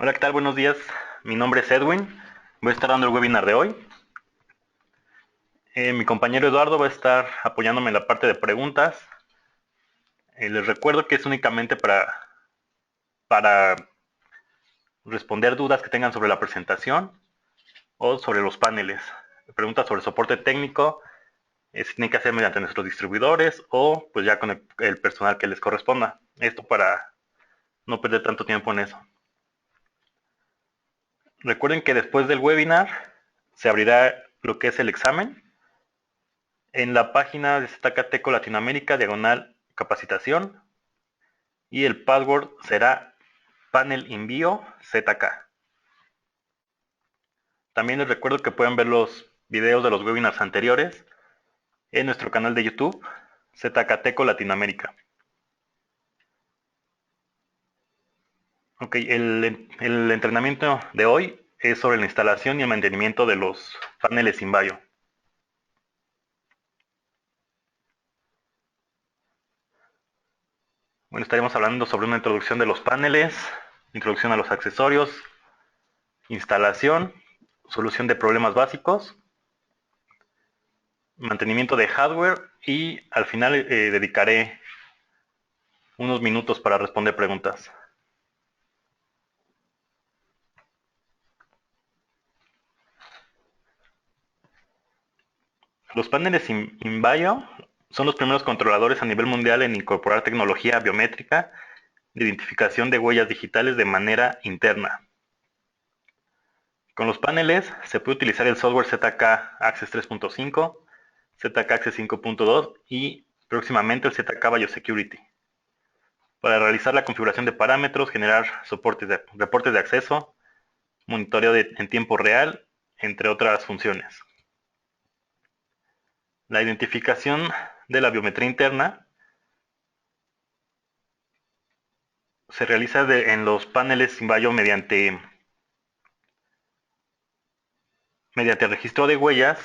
Hola, ¿qué tal? Buenos días. Mi nombre es Edwin. Voy a estar dando el webinar de hoy. Mi compañero Eduardo va a estar apoyándome en la parte de preguntas. Les recuerdo que es únicamente para responder dudas que tengan sobre la presentación o sobre los paneles. Preguntas sobre soporte técnico se tienen que hacer mediante nuestros distribuidores o pues ya con el personal que les corresponda. Esto para no perder tanto tiempo en eso. Recuerden que después del webinar se abrirá lo que es el examen en la página de Zetacateco Latinoamérica, diagonal capacitación, y el password será panel envío ZK. También les recuerdo que pueden ver los videos de los webinars anteriores en nuestro canal de YouTube, Zetacateco Latinoamérica. Ok, el entrenamiento de hoy es sobre la instalación y el mantenimiento de los paneles Invayo. Bueno, estaremos hablando sobre una introducción de los paneles, introducción a los accesorios, instalación, solución de problemas básicos, mantenimiento de hardware y al final dedicaré unos minutos para responder preguntas. Los paneles Invayo son los primeros controladores a nivel mundial en incorporar tecnología biométrica de identificación de huellas digitales de manera interna. Con los paneles se puede utilizar el software ZK Access 3.5, ZK Access 5.2 y próximamente el ZK Biosecurity para realizar la configuración de parámetros, generar reportes de acceso, monitoreo en tiempo real, entre otras funciones. La identificación de la biometría interna se realiza en los paneles Invayo mediante registro de huellas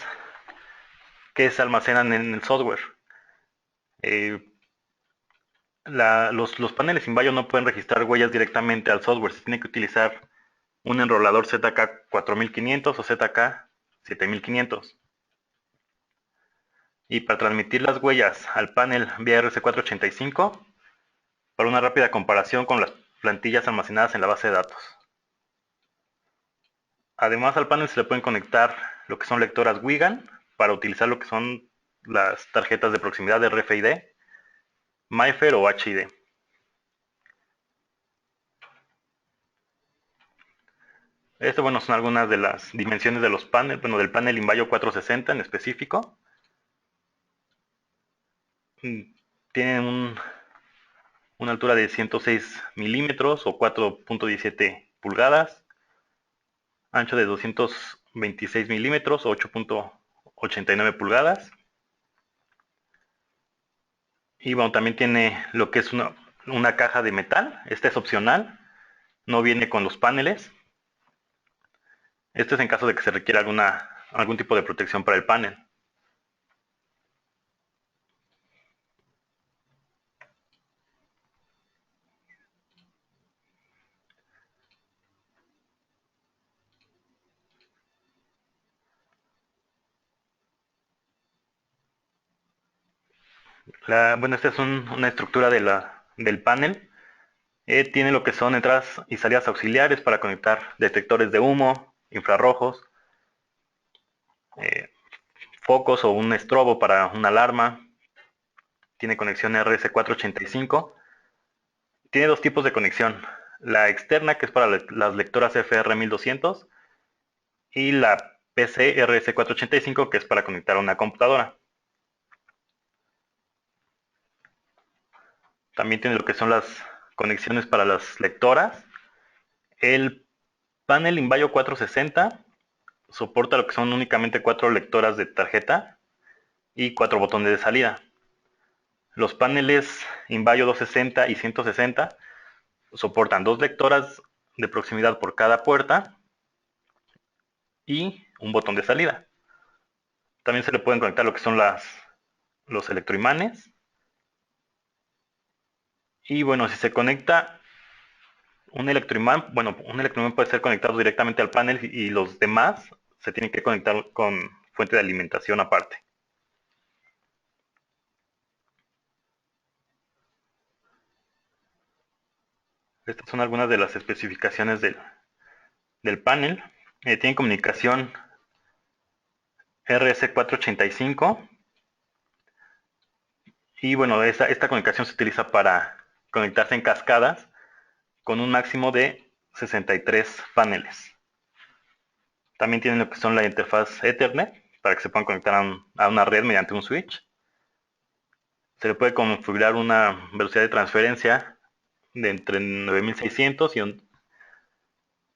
que se almacenan en el software. Los paneles Invayo no pueden registrar huellas directamente al software, se tiene que utilizar un enrolador ZK 4500 o ZK 7500. Y para transmitir las huellas al panel vía RC485, para una rápida comparación con las plantillas almacenadas en la base de datos. Además, al panel se le pueden conectar lo que son lectoras Wigan para utilizar lo que son las tarjetas de proximidad de RFID, MIFARE o HID. Esto, bueno, son algunas de las dimensiones de los paneles, bueno, del panel Invayo 460 en específico. Tienen una altura de 106 milímetros o 4.17 pulgadas, ancho de 226 milímetros o 8.89 pulgadas. Y bueno, también tiene lo que es una caja de metal. Esta es opcional, no viene con los paneles. Esto es en caso de que se requiera algún tipo de protección para el panel. Bueno, esta es una estructura del panel. Tiene lo que son entradas y salidas auxiliares para conectar detectores de humo, infrarrojos, eh, focos o un estrobo para una alarma. Tiene conexión RS485. Tiene dos tipos de conexión. La externa, que es para las lectoras FR1200, y la PC RS485, que es para conectar a una computadora. También tiene lo que son las conexiones para las lectoras. El panel Invayo 460 soporta lo que son únicamente 4 lectoras de tarjeta y 4 botones de salida. Los paneles Invayo 260 y 160 soportan 2 lectoras de proximidad por cada puerta y un botón de salida. También se le pueden conectar lo que son los electroimanes. Y bueno, si se conecta Un electroimán, bueno, un electroimán puede ser conectado directamente al panel y los demás se tienen que conectar con fuente de alimentación aparte. Estas son algunas de las especificaciones del panel. Tiene comunicación RS485 y bueno, esta comunicación se utiliza para conectarse en cascadas con un máximo de 63 paneles. También tienen lo que son la interfaz Ethernet para que se puedan conectar a una red mediante un switch. Se le puede configurar una velocidad de transferencia de entre 9600 y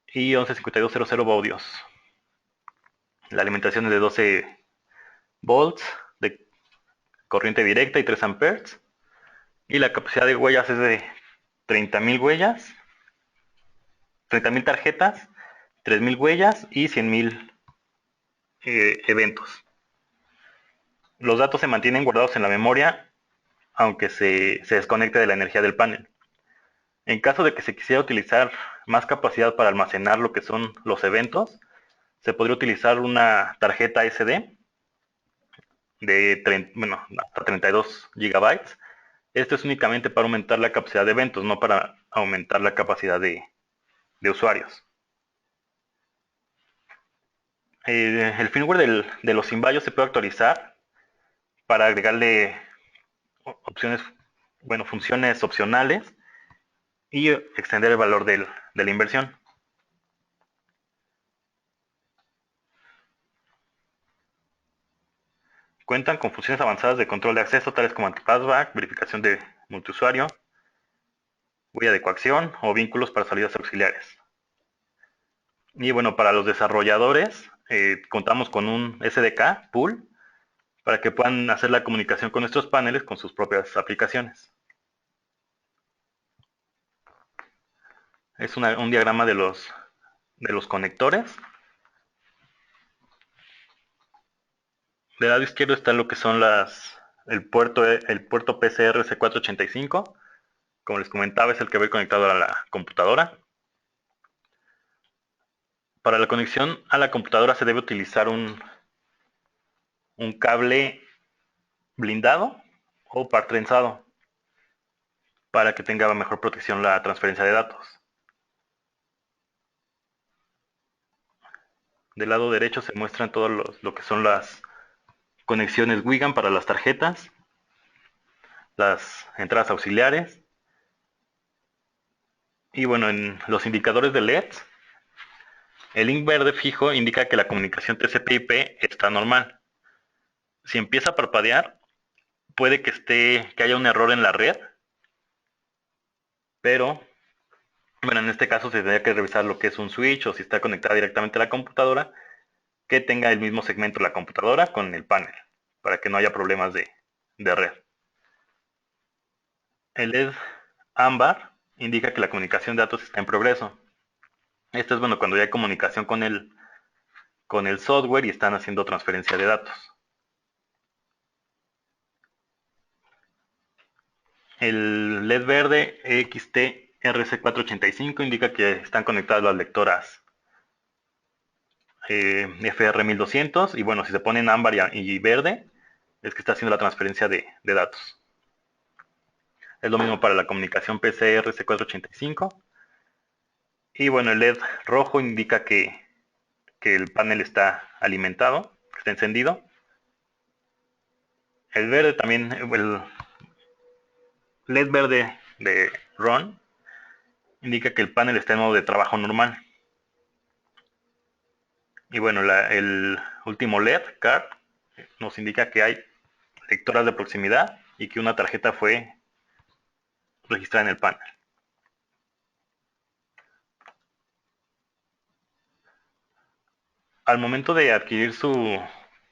115200 baudios. La alimentación es de 12 volts de corriente directa y 3 amperes. Y la capacidad de huellas es de 30.000 huellas, 30.000 tarjetas, 3.000 huellas y 100.000 eventos. Los datos se mantienen guardados en la memoria aunque se desconecte de la energía del panel. En caso de que se quisiera utilizar más capacidad para almacenar lo que son los eventos, se podría utilizar una tarjeta SD de hasta 32 gigabytes. Esto es únicamente para aumentar la capacidad de eventos, no para aumentar la capacidad de usuarios. El firmware de los Synbios se puede actualizar para agregarle opciones, bueno, funciones opcionales y extender el valor de la inversión. Cuentan con funciones avanzadas de control de acceso, tales como anti-passback, verificación de multiusuario, huella de coacción o vínculos para salidas auxiliares. Y bueno, para los desarrolladores, contamos con un SDK pool para que puedan hacer la comunicación con nuestros paneles con sus propias aplicaciones. Es un diagrama de los conectores. Del lado izquierdo está lo que son el puerto PCR C485. Como les comentaba, es el que va conectado a la computadora. Para la conexión a la computadora se debe utilizar un cable blindado o par trenzado para que tenga mejor protección la transferencia de datos. Del lado derecho se muestran todo lo que son las conexiones WIGAN para las tarjetas, las entradas auxiliares y bueno, en los indicadores de LEDs, el link verde fijo indica que la comunicación TCP/IP está normal. Si empieza a parpadear, puede que haya un error en la red, pero bueno, en este caso se tendría que revisar lo que es un switch o si está conectada directamente a la computadora, que tenga el mismo segmento la computadora con el panel, para que no haya problemas de red. El LED ámbar indica que la comunicación de datos está en progreso. Esto es bueno cuando ya hay comunicación con el software y están haciendo transferencia de datos. El LED verde EXT RC485 indica que están conectadas las lectoras FR1200 y bueno, si se ponen ámbar y verde es que está haciendo la transferencia de datos. Es lo mismo para la comunicación PC RC485 y bueno, el LED rojo indica que el panel está alimentado, que está encendido. El verde también, el LED verde de RON indica que el panel está en modo de trabajo normal. Y bueno, el último LED, CAR, nos indica que hay lectoras de proximidad y que una tarjeta fue registrada en el panel. Al momento de adquirir su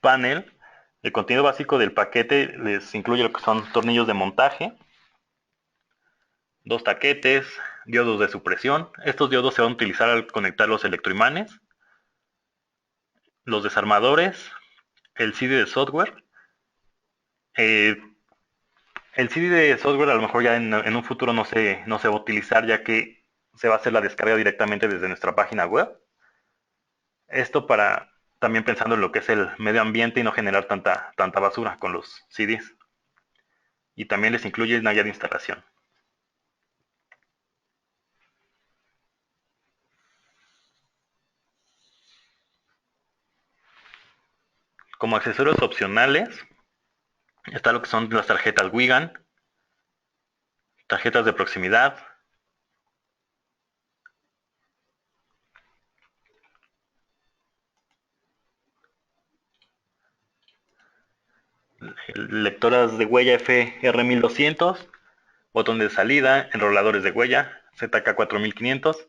panel, el contenido básico del paquete les incluye lo que son tornillos de montaje, 2 taquetes, diodos de supresión. Estos diodos se van a utilizar al conectar los electroimanes, los desarmadores, el CD de software. El CD de software a lo mejor ya en un futuro no se va a utilizar, ya que se va a hacer la descarga directamente desde nuestra página web. Esto para también pensando en lo que es el medio ambiente y no generar tanta basura con los CDs. Y también les incluye una guía de instalación. Como accesorios opcionales está lo que son las tarjetas Wigan, tarjetas de proximidad, lectoras de huella FR1200, botón de salida, enroladores de huella ZK4500.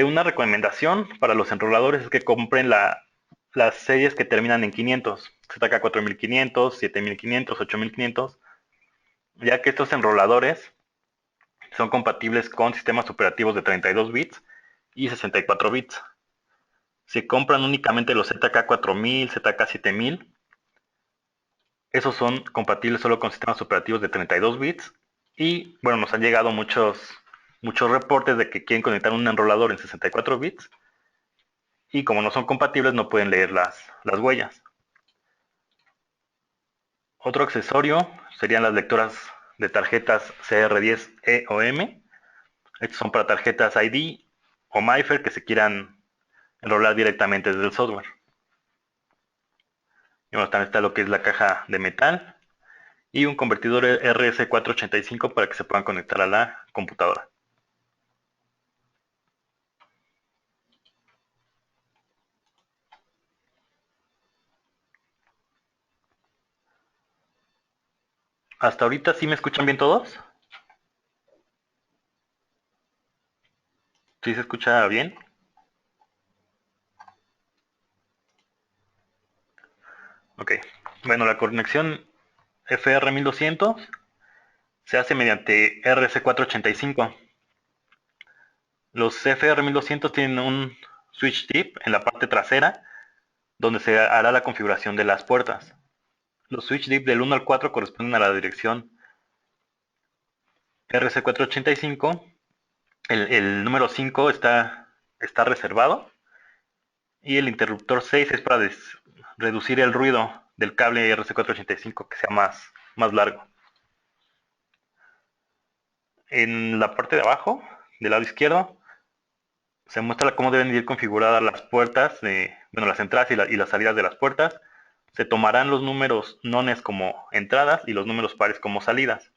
Una recomendación para los enroladores es que compren las series que terminan en 500, ZK4500, 7500, 8500, ya que estos enroladores son compatibles con sistemas operativos de 32 bits y 64 bits. Si compran únicamente los ZK4000, ZK7000, esos son compatibles solo con sistemas operativos de 32 bits. Y bueno, nos han llegado muchos reportes de que quieren conectar un enrolador en 64 bits. Y como no son compatibles, no pueden leer las huellas. Otro accesorio serían las lectoras de tarjetas CR10E o M. Estos son para tarjetas ID o MyFair que se quieran enrolar directamente desde el software. Y bueno, también está lo que es la caja de metal y un convertidor RS485 para que se puedan conectar a la computadora. Hasta ahorita sí me escuchan bien todos. ¿Sí se escucha bien? Ok. Bueno, la conexión FR1200 se hace mediante RS485. Los FR1200 tienen un switch tip en la parte trasera donde se hará la configuración de las puertas. Los switch tip del 1 al 4 corresponden a la dirección RC485. El número 5 está reservado y el interruptor 6 es para reducir el ruido del cable RC485 que sea más largo. En la parte de abajo, del lado izquierdo, se muestra cómo deben ir configuradas las puertas, las entradas y las salidas de las puertas. Se tomarán los números nones como entradas y los números pares como salidas.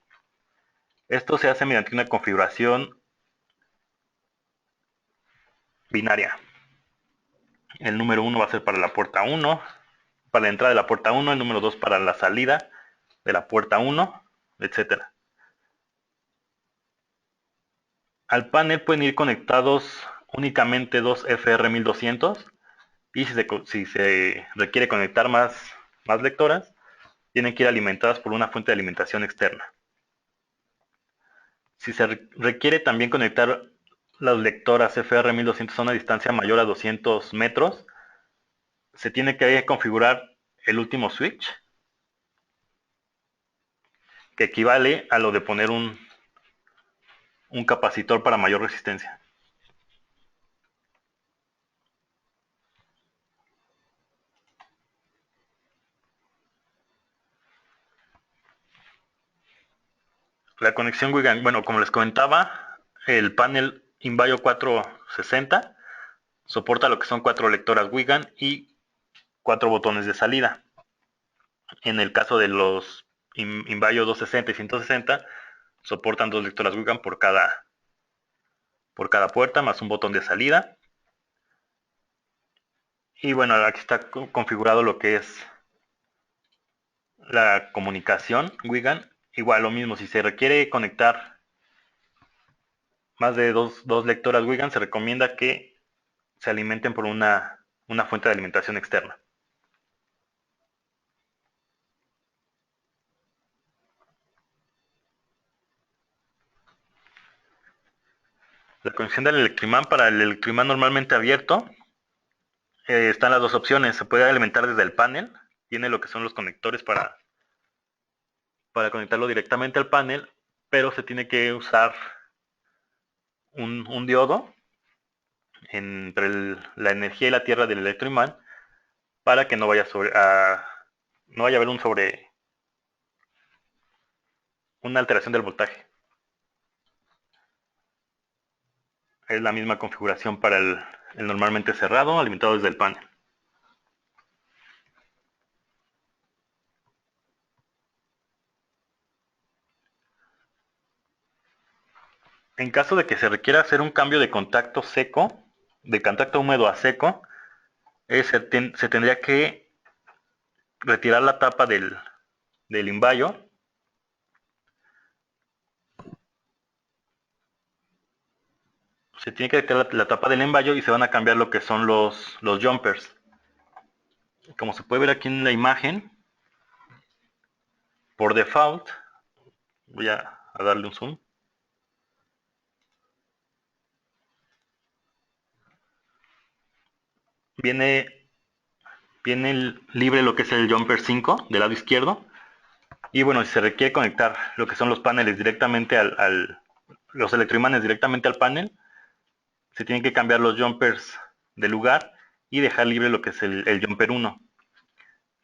Esto se hace mediante una configuración binaria. El número 1 va a ser para la puerta 1, para la entrada de la puerta 1, el número 2 para la salida de la puerta 1, etc. Al panel pueden ir conectados únicamente dos FR1200 y si se requiere conectar más lectoras, tienen que ir alimentadas por una fuente de alimentación externa. Si se requiere también conectar las lectoras FR1200 a una distancia mayor a 200 metros, se tiene que configurar el último switch, que equivale a lo de poner un capacitor para mayor resistencia. La conexión Wigan, bueno, como les comentaba, el panel Invaio 460 soporta lo que son 4 lectoras Wigan y 4 botones de salida. En el caso de los Invaio 260 y 160, soportan 2 lectoras Wigan por cada puerta, más un botón de salida. Y bueno, aquí está configurado lo que es la comunicación Wigan. Igual lo mismo, si se requiere conectar más de dos lectoras Wigan, se recomienda que se alimenten por una fuente de alimentación externa. La conexión del electroimán, para el electroimán normalmente abierto, están las dos opciones. Se puede alimentar desde el panel, tiene lo que son los conectores para conectarlo directamente al panel, pero se tiene que usar un diodo entre la energía y la tierra del electroimán para que no vaya no vaya a haber una alteración del voltaje. Es la misma configuración para el normalmente cerrado, alimentado desde el panel. En caso de que se requiera hacer un cambio de contacto seco, de contacto húmedo a seco, se tendría que retirar la tapa del imballo. Se tiene que retirar la tapa del imballo y se van a cambiar lo que son los jumpers. Como se puede ver aquí en la imagen, por default, voy a darle un zoom. Viene libre lo que es el jumper 5 del lado izquierdo. Y bueno, si se requiere conectar lo que son los paneles directamente los electroimanes directamente al panel, se tienen que cambiar los jumpers de lugar y dejar libre lo que es el jumper 1.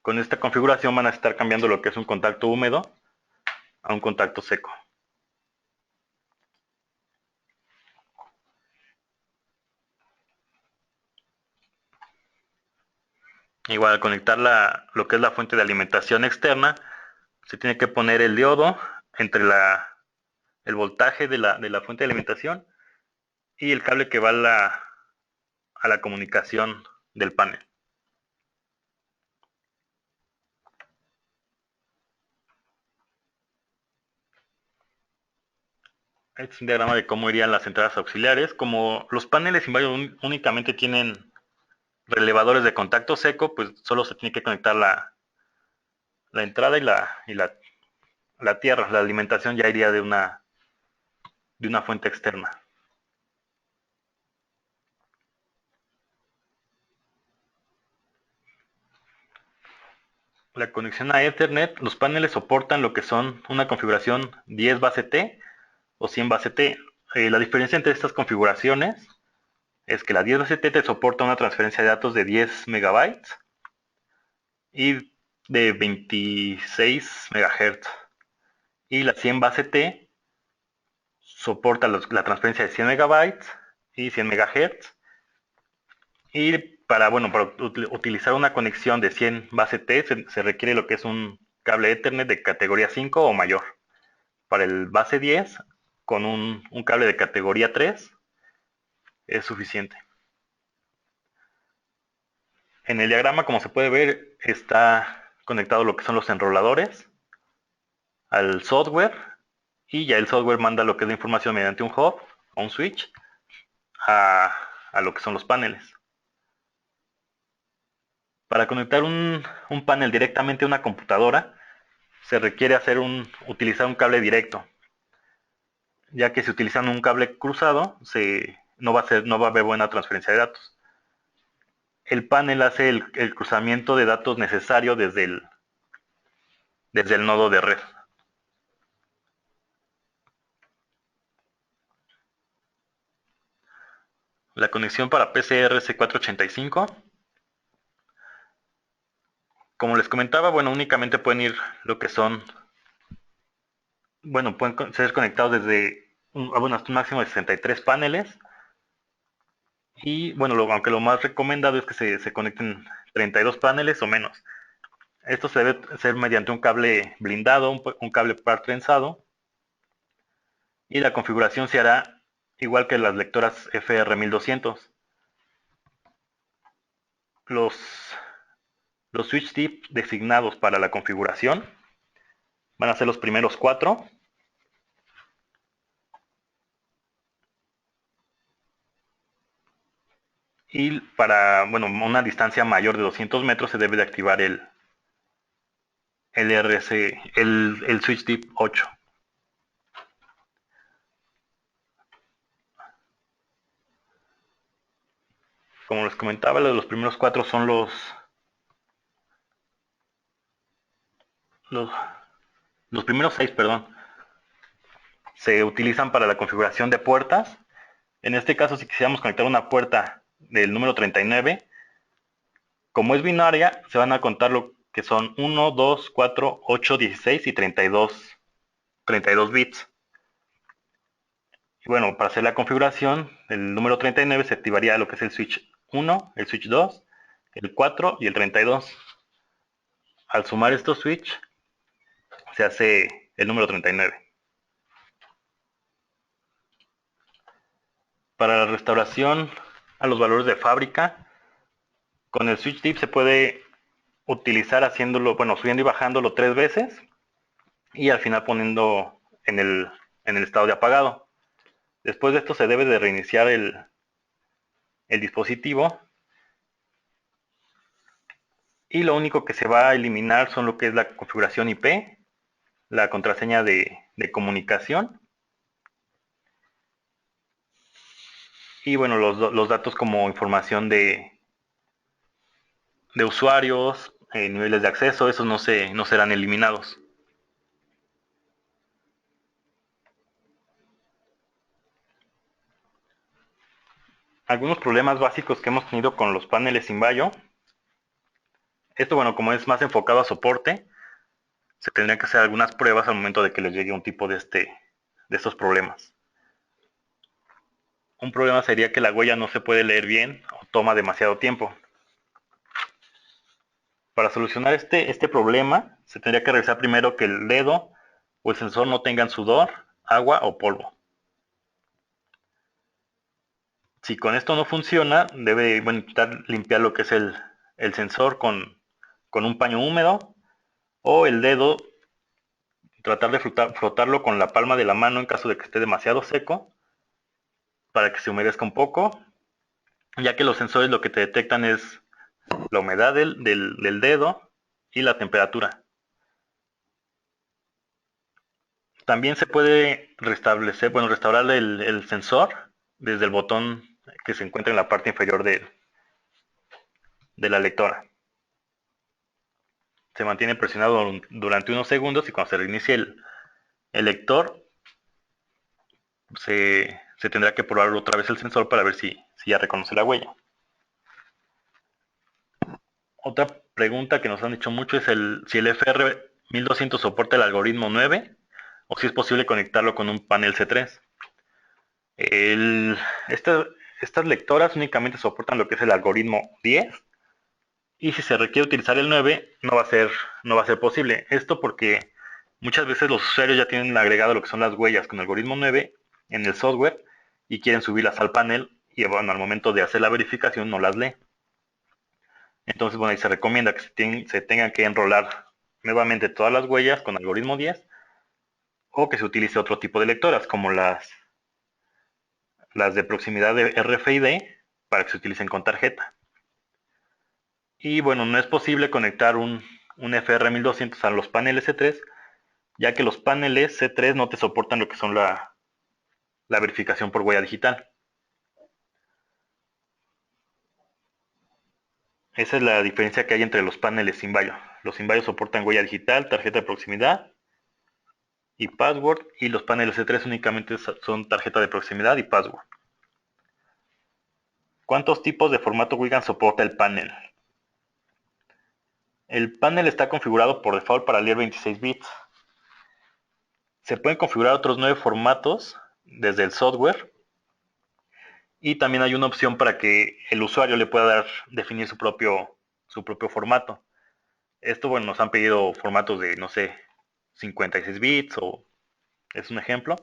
Con esta configuración van a estar cambiando lo que es un contacto húmedo a un contacto seco. Igual al conectar lo que es la fuente de alimentación externa, se tiene que poner el diodo entre el voltaje de la fuente de alimentación y el cable que va a la comunicación del panel. Este es un diagrama de cómo irían las entradas auxiliares. Como los paneles Invario únicamente tienen relevadores de contacto seco, pues solo se tiene que conectar la entrada y la tierra. La alimentación ya iría de una fuente externa. La conexión a Ethernet, los paneles soportan lo que son una configuración 10 base T o 100 base T. La diferencia entre estas configuraciones es que la 10 base T te soporta una transferencia de datos de 10 megabytes y de 26 megahertz. Y la 100 base T soporta la transferencia de 100 megabytes y 100 megahertz. Y para utilizar una conexión de 100 base T se requiere lo que es un cable Ethernet de categoría 5 o mayor. Para el base 10, con un cable de categoría 3 es suficiente. En el diagrama, como se puede ver, está conectado lo que son los enroladores al software y ya el software manda lo que es la información mediante un hub o un switch a lo que son los paneles. Para conectar un panel directamente a una computadora se requiere utilizar un cable directo, ya que si utilizan un cable cruzado no va a haber buena transferencia de datos. El panel hace el cruzamiento de datos necesario desde el nodo de red. La conexión para PCRC485. Como les comentaba, únicamente pueden ir lo que son, pueden ser conectados desde, hasta un máximo de 63 paneles. Y aunque lo más recomendado es que se conecten 32 paneles o menos. Esto se debe hacer mediante un cable blindado, un cable par trenzado. Y la configuración se hará igual que las lectoras FR1200. Los switch tip designados para la configuración van a ser los primeros 4. Y para una distancia mayor de 200 metros se debe de activar el switch tip 8. Como les comentaba, los primeros 4 son los primeros 6, perdón, se utilizan para la configuración de puertas En este caso, si quisiéramos conectar una puerta del número 39, como es binaria, se van a contar lo que son 1, 2, 4, 8, 16 y 32 bits. Y bueno, para hacer la configuración, el número 39 se activaría lo que es el switch 1, el switch 2, el 4 y el 32. Al sumar estos switch, se hace el número 39. Para la restauración a los valores de fábrica, con el switch diff se puede utilizar haciéndolo, bueno, subiendo y bajándolo 3 veces y al final poniendo en el estado de apagado. Después de esto se debe de reiniciar el dispositivo y lo único que se va a eliminar son lo que es la configuración IP, la contraseña de comunicación y bueno, los datos como información de usuarios, niveles de acceso, esos no serán eliminados. Algunos problemas básicos que hemos tenido con los paneles Simbayo. Esto, bueno, como es más enfocado a soporte, se tendrían que hacer algunas pruebas al momento de que les llegue un tipo de estos problemas. Un problema sería que la huella no se puede leer bien o toma demasiado tiempo. Para solucionar este problema, se tendría que revisar primero que el dedo o el sensor no tengan sudor, agua o polvo. Si con esto no funciona, debe intentar limpiar lo que es el sensor con un paño húmedo o el dedo, tratar de frotarlo con la palma de la mano en caso de que esté demasiado seco para que se humedezca un poco, ya que los sensores lo que te detectan es la humedad del dedo y la temperatura. También se puede restaurar el sensor desde el botón que se encuentra en la parte inferior de la lectora. Se mantiene presionado durante unos segundos y cuando se reinicie el lector, se tendrá que probar otra vez el sensor para ver si ya reconoce la huella. Otra pregunta que nos han hecho mucho es si el FR1200 soporta el algoritmo 9 o si es posible conectarlo con un panel C3. El, esta- Estas lectoras únicamente soportan lo que es el algoritmo 10 y si se requiere utilizar el 9 no va a ser posible. Esto porque muchas veces los usuarios ya tienen agregado lo que son las huellas con el algoritmo 9 en el software y quieren subirlas al panel y bueno, al momento de hacer la verificación no las lee. Entonces, bueno, ahí se recomienda que se tengan que enrolar nuevamente todas las huellas con algoritmo 10 o que se utilice otro tipo de lectoras como las de proximidad de RFID para que se utilicen con tarjeta. Y bueno, no es posible conectar un FR1200 a los paneles C3, ya que los paneles C3 no te soportan lo que son la verificación por huella digital. Esa es la diferencia que hay entre los paneles Simbayo. Los Simbayo soportan huella digital, tarjeta de proximidad y password, y los paneles C3 únicamente son tarjeta de proximidad y password. ¿Cuántos tipos de formato Wigan soporta el panel? El panel está configurado por default para leer 26 bits. Se pueden configurar otros 9 formatos desde el software y también hay una opción para que el usuario le pueda definir su propio formato. Esto, bueno, nos han pedido formatos de, no sé, 56 bits o es un ejemplo.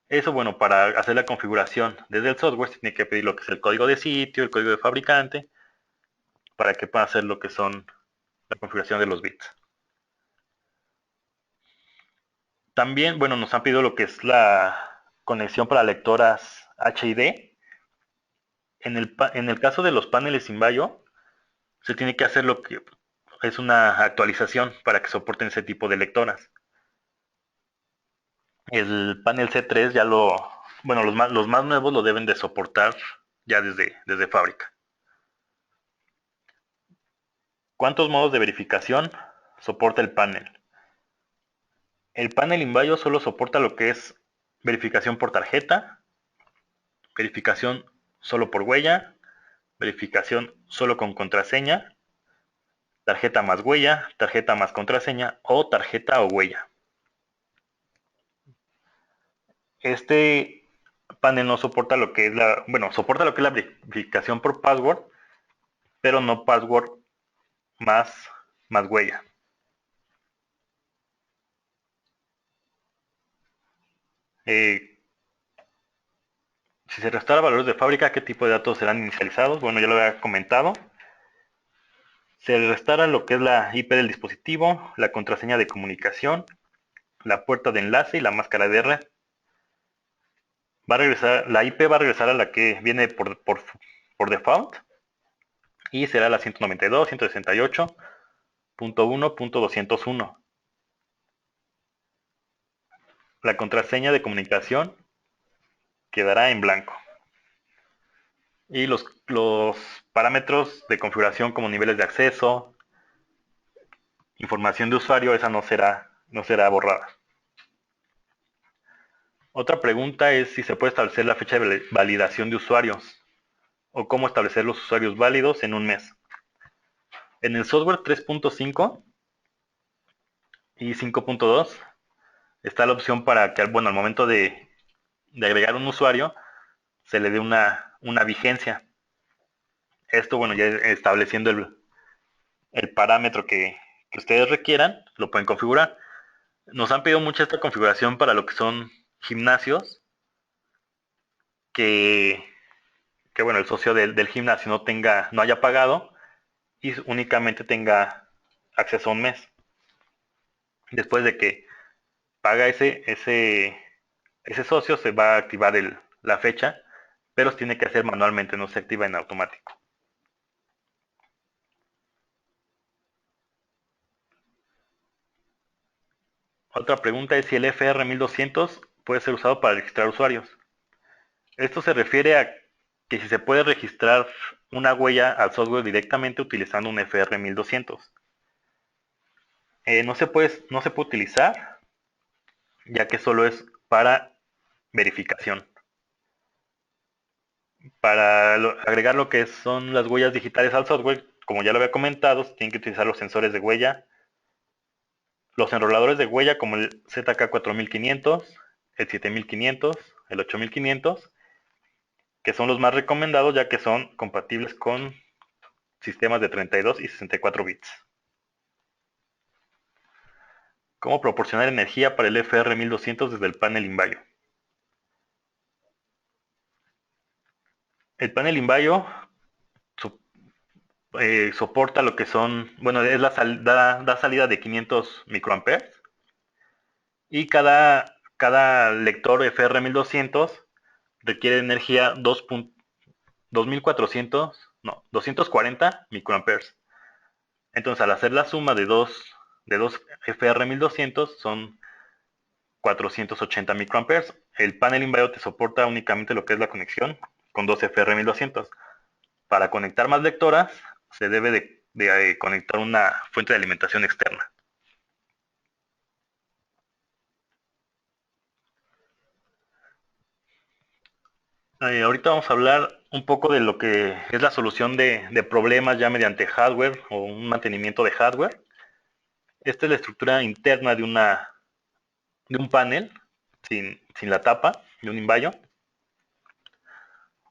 Eso, bueno, para hacer la configuración desde el software se tiene que pedir lo que es el código de sitio, el código de fabricante, para que pueda hacer lo que son la configuración de los bits. También, bueno, nos han pedido lo que es la conexión para lectoras HID. En el caso de los paneles Simbayo, se tiene que hacer lo que es una actualización para que soporten ese tipo de lectoras. El panel C3 bueno, los más nuevos lo deben de soportar ya desde fábrica. ¿Cuántos modos de verificación soporta el panel? El panel Simbayo solo soporta lo que es verificación por tarjeta, verificación solo por huella, verificación solo con contraseña, tarjeta más huella, tarjeta más contraseña o tarjeta o huella. Este panel no soporta lo que es soporta lo que es la verificación por password, pero no password más huella. Si se restara valores de fábrica, ¿qué tipo de datos serán inicializados? Bueno, ya lo había comentado. Se restara lo que es la IP del dispositivo, la contraseña de comunicación, la puerta de enlace y la máscara de red. La IP va a regresar a la que viene por default y será la 192.168.1.201. La contraseña de comunicación quedará en blanco. Y los parámetros de configuración como niveles de acceso, información de usuario, esa no será borrada. Otra pregunta es si se puede establecer la fecha de validación de usuarios o cómo establecer los usuarios válidos en un mes. En el software 3.5 y 5.2 está la opción para que, al momento de agregar un usuario, se le dé una vigencia. Esto, ya estableciendo el parámetro que ustedes requieran, lo pueden configurar. Nos han pedido mucho esta configuración para lo que son gimnasios, que el socio del gimnasio no haya pagado y únicamente tenga acceso a un mes. Después de que paga ese socio, se va a activar la fecha, pero se tiene que hacer manualmente, no se activa en automático. Otra pregunta es si el FR1200 puede ser usado para registrar usuarios. Esto se refiere a que si se puede registrar una huella al software directamente utilizando un FR1200. No se puede utilizar, ya que solo es para verificación. Para agregar lo que son las huellas digitales al software, como ya lo había comentado, se tienen que utilizar los sensores de huella, los enroladores de huella como el ZK4500, el 7500, el 8500, que son los más recomendados ya que son compatibles con sistemas de 32 y 64 bits. ¿Cómo proporcionar energía para el FR1200 desde el panel Invaio? El panel Invaio soporta lo que son, es da salida de 500 microamperes y cada lector FR1200 requiere energía 240 microamperes. Entonces, al hacer la suma de dos FR1200 son 480 microamperes. El panel Invaio te soporta únicamente lo que es la conexión con dos FR1200. Para conectar más lectoras se debe de conectar una fuente de alimentación externa. Ahorita vamos a hablar un poco de lo que es la solución de problemas ya mediante hardware o un mantenimiento de hardware. Esta es la estructura interna de un panel sin la tapa de un Invaio.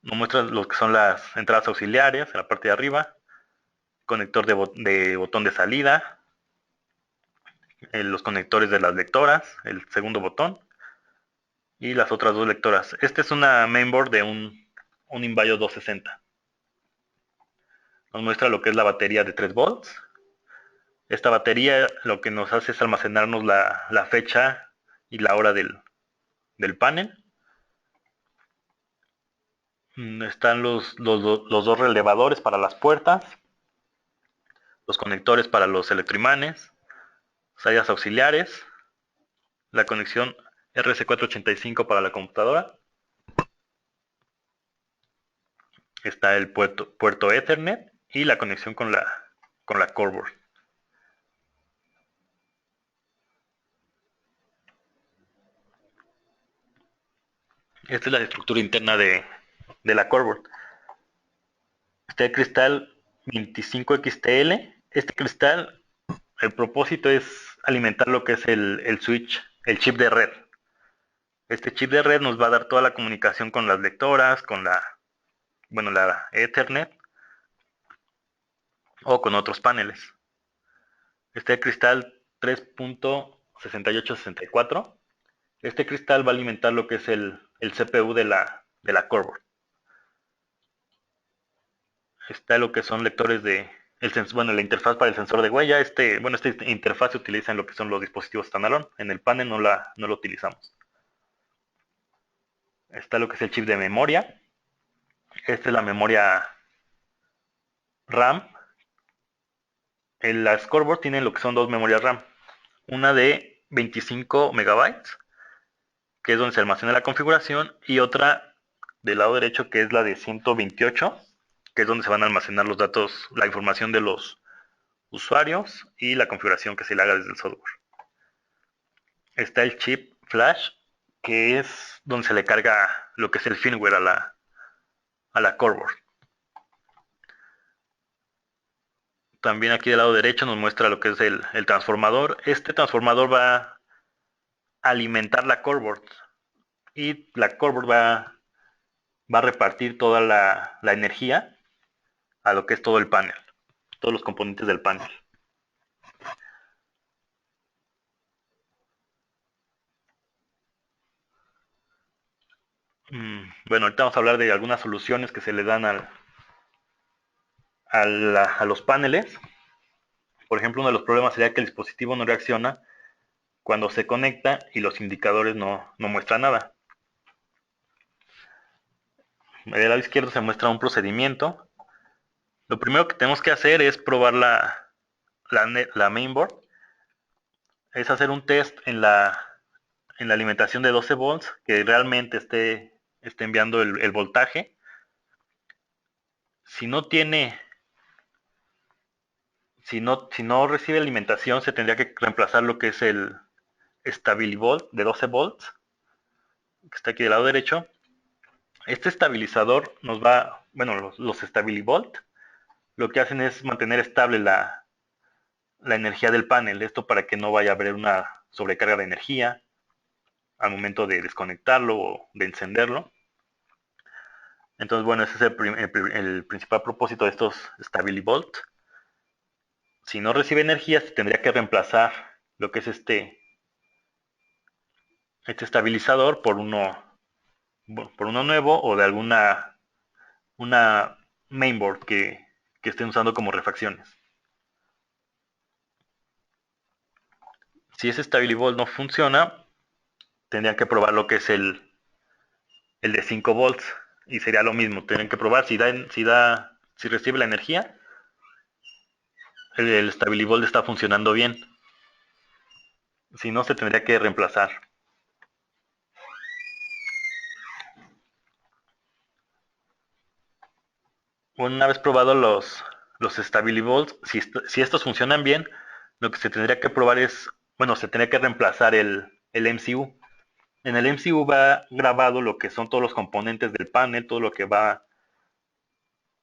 Nos muestra lo que son las entradas auxiliares en la parte de arriba, conector de botón de salida, los conectores de las lectoras, el segundo botón y las otras dos lectoras. Esta es una mainboard de un Invaio 260. Nos muestra lo que es la batería de 3 volts. Esta batería lo que nos hace es almacenarnos la fecha y la hora del panel. Están los dos relevadores para las puertas, los conectores para los electroimanes, salidas auxiliares, la conexión RC485 para la computadora. Está el puerto Ethernet y la conexión con la core. Esta es la estructura interna de de la Coreboard. Está el cristal 25XTL. Este cristal, el propósito es alimentar lo que es el switch, el chip de red. Este chip de red nos va a dar toda la comunicación con las lectoras, con la Ethernet o con otros paneles. Este cristal 3.6864. Este cristal va a alimentar lo que es el CPU de la Coreboard. Está lo que son lectores de la interfaz para el sensor de huella. Esta interfaz se utiliza en lo que son los dispositivos standalone. En el panel no lo utilizamos. Está lo que es el chip de memoria. Esta es la memoria RAM. La Scoreboard tiene lo que son dos memorias RAM. Una de 25 megabytes, que es donde se almacena la configuración, y otra del lado derecho, que es la de 128, que es donde se van a almacenar los datos, la información de los usuarios y la configuración que se le haga desde el software. Está el chip flash, que es donde se le carga lo que es el firmware a la Coreboard. También aquí del lado derecho nos muestra lo que es el transformador. Este transformador va a alimentar la Coreboard y la Coreboard va a repartir toda la energía a lo que es todo el panel, todos los componentes del panel. Bueno, ahorita vamos a hablar de algunas soluciones que se le dan a los paneles. Por ejemplo, uno de los problemas sería que el dispositivo no reacciona cuando se conecta y los indicadores no muestran nada. Del lado izquierdo se muestra un procedimiento. Lo primero que tenemos que hacer es probar la mainboard. Es hacer un test en la alimentación de 12 volts, que realmente esté enviando el voltaje. Si no recibe alimentación, se tendría que reemplazar lo que es el Stabilivolt de 12 volts, que está aquí del lado derecho. Este estabilizador los Stabilivolt lo que hacen es mantener estable la energía del panel. Esto para que no vaya a haber una sobrecarga de energía al momento de desconectarlo o de encenderlo. Entonces, bueno, ese es el principal propósito de estos Stabilivolt. Si no recibe energía, se tendría que reemplazar lo que es este estabilizador por uno nuevo o de una mainboard que estén usando como refacciones. Si ese Stabilivolt no funciona, tendrían que probar lo que es el de 5 volts y sería lo mismo. Tendrían que probar si recibe la energía, el Stabilivolt está funcionando bien. Si no, se tendría que reemplazar. Una vez probado los Stabilivolts, si estos funcionan bien, lo que se tendría que probar es, se tendría que reemplazar el MCU. En el MCU va grabado lo que son todos los componentes del panel, todo lo que va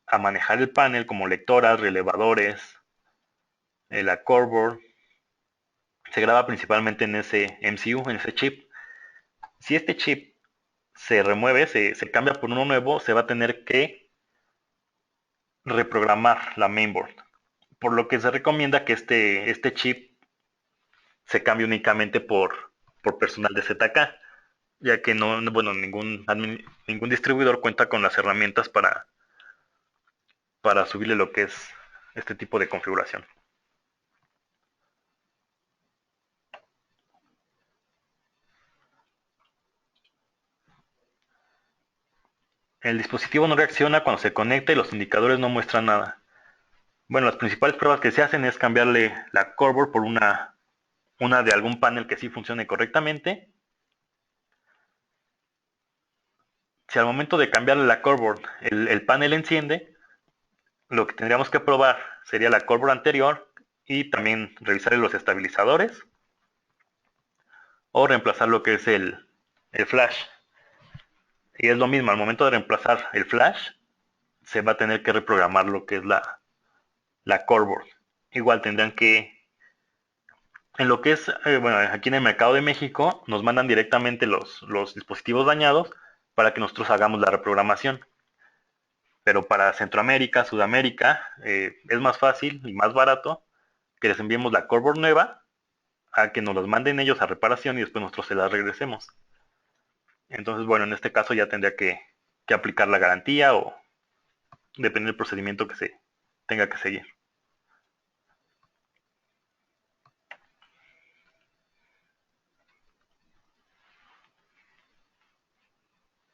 a manejar el panel, como lectoras, relevadores, la Coreboard. Se graba principalmente en ese MCU, en ese chip. Si este chip se remueve, se cambia por uno nuevo, se va a tener que reprogramar la mainboard. Por lo que se recomienda que este chip se cambie únicamente por personal de ZK, ya que ningún distribuidor cuenta con las herramientas para subirle lo que es este tipo de configuración. El dispositivo no reacciona cuando se conecta y los indicadores no muestran nada. Bueno, las principales pruebas que se hacen es cambiarle la Coreboard por una de algún panel que sí funcione correctamente. Si al momento de cambiarle la Coreboard el panel enciende, lo que tendríamos que probar sería la Coreboard anterior y también revisar los estabilizadores o reemplazar lo que es el flash. Y es lo mismo, al momento de reemplazar el flash, se va a tener que reprogramar lo que es la core board. Igual tendrán que, en lo que es, bueno, aquí en el mercado de México, nos mandan directamente los dispositivos dañados para que nosotros hagamos la reprogramación. Pero para Centroamérica, Sudamérica, es más fácil y más barato que les enviemos la core board nueva a que nos las manden ellos a reparación y después nosotros se las regresemos. Entonces, bueno, en este caso ya tendría que aplicar la garantía o depende del procedimiento que se tenga que seguir.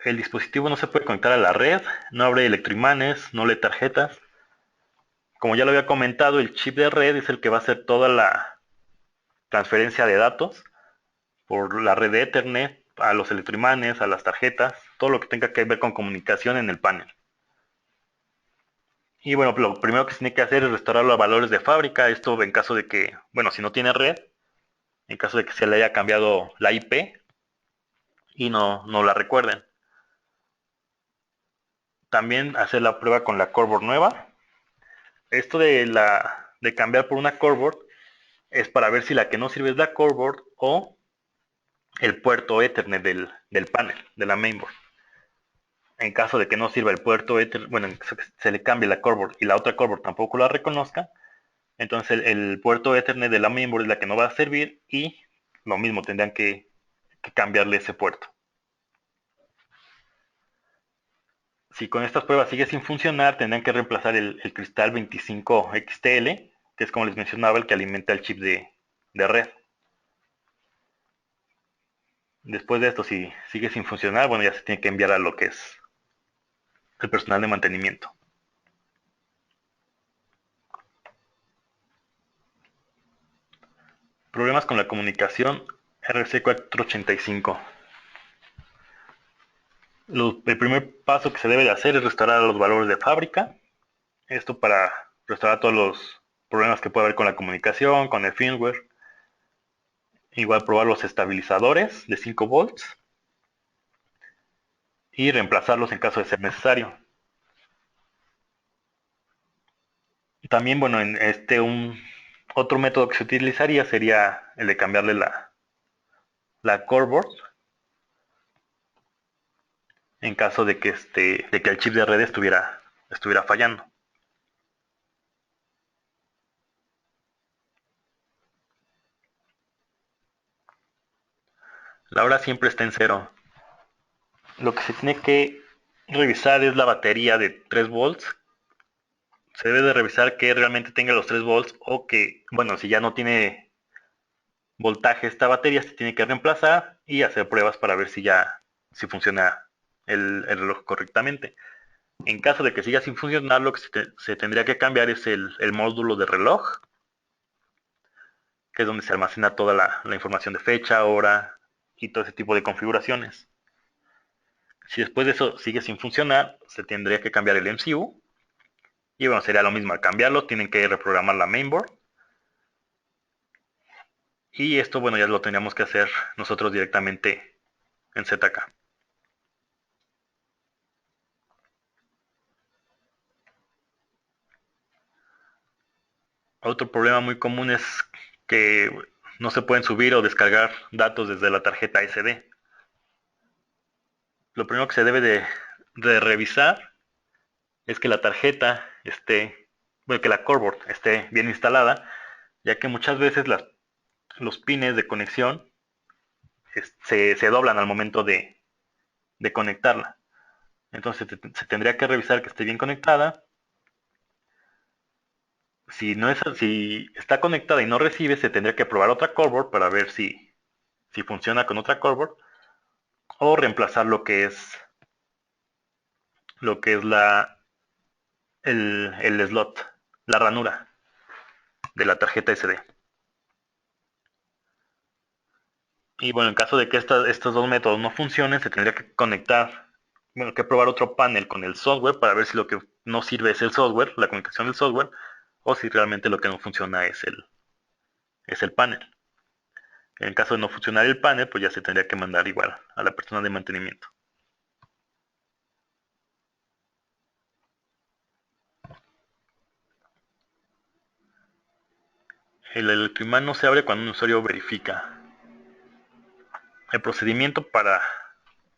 El dispositivo no se puede conectar a la red, no abre electroimanes, no lee tarjetas. Como ya lo había comentado, el chip de red es el que va a hacer toda la transferencia de datos por la red de Ethernet a los electroimanes, a las tarjetas, todo lo que tenga que ver con comunicación en el panel. Y bueno, lo primero que se tiene que hacer es restaurar los valores de fábrica. Esto en caso de que, bueno, si no tiene red, en caso de que se le haya cambiado la IP y no la recuerden. También hacer la prueba con la core board nueva. Esto de cambiar por una core board es para ver si la que no sirve es la core board o el puerto Ethernet del panel, de la mainboard. En caso de que no sirva el puerto Ethernet, bueno, en caso que se le cambie la core board y la otra core board tampoco la reconozca, entonces el puerto Ethernet de la mainboard es la que no va a servir y lo mismo tendrán que cambiarle ese puerto. Si con estas pruebas sigue sin funcionar, tendrán que reemplazar el cristal 25 XTL, que es como les mencionaba el que alimenta el chip de red. Después de esto, si sigue sin funcionar, bueno, ya se tiene que enviar a lo que es el personal de mantenimiento. Problemas con la comunicación RC485. El primer paso que se debe de hacer es restaurar los valores de fábrica. Esto para restaurar todos los problemas que puede haber con la comunicación, con el firmware. Igual probar los estabilizadores de 5 volts y reemplazarlos en caso de ser necesario. También, bueno, en otro método que se utilizaría sería el de cambiarle la core board en caso de que el chip de red estuviera fallando. La hora siempre está en cero. Lo que se tiene que revisar es la batería de 3 volts. Se debe de revisar que realmente tenga los 3 volts o que, bueno, si ya no tiene voltaje esta batería, se tiene que reemplazar y hacer pruebas para ver si funciona el reloj correctamente. En caso de que siga sin funcionar, lo que se tendría que cambiar es el módulo de reloj, que es donde se almacena toda la información de fecha, hora y todo ese tipo de configuraciones. Si después de eso sigue sin funcionar, se tendría que cambiar el MCU. Y bueno, sería lo mismo. Al cambiarlo, tienen que reprogramar la mainboard. Y esto, bueno, ya lo tendríamos que hacer nosotros directamente en ZK. Otro problema muy común es que no se pueden subir o descargar datos desde la tarjeta SD. Lo primero que se debe de revisar es que la tarjeta bueno, que la core board esté bien instalada, ya que muchas veces los pines de conexión se doblan al momento de conectarla. Entonces se tendría que revisar que esté bien conectada. Si está conectada y no recibe, se tendría que probar otra core board para ver si funciona con otra core board o reemplazar lo que es el slot, la ranura de la tarjeta SD. Y bueno, en caso de que estos dos métodos no funcionen, se tendría que conectar, bueno, que probar otro panel con el software para ver si lo que no sirve es el software, la comunicación del software, o si realmente lo que no funciona es el panel. En caso de no funcionar el panel, pues ya se tendría que mandar igual a la persona de mantenimiento. El electroimán no se abre cuando un usuario verifica. El procedimiento para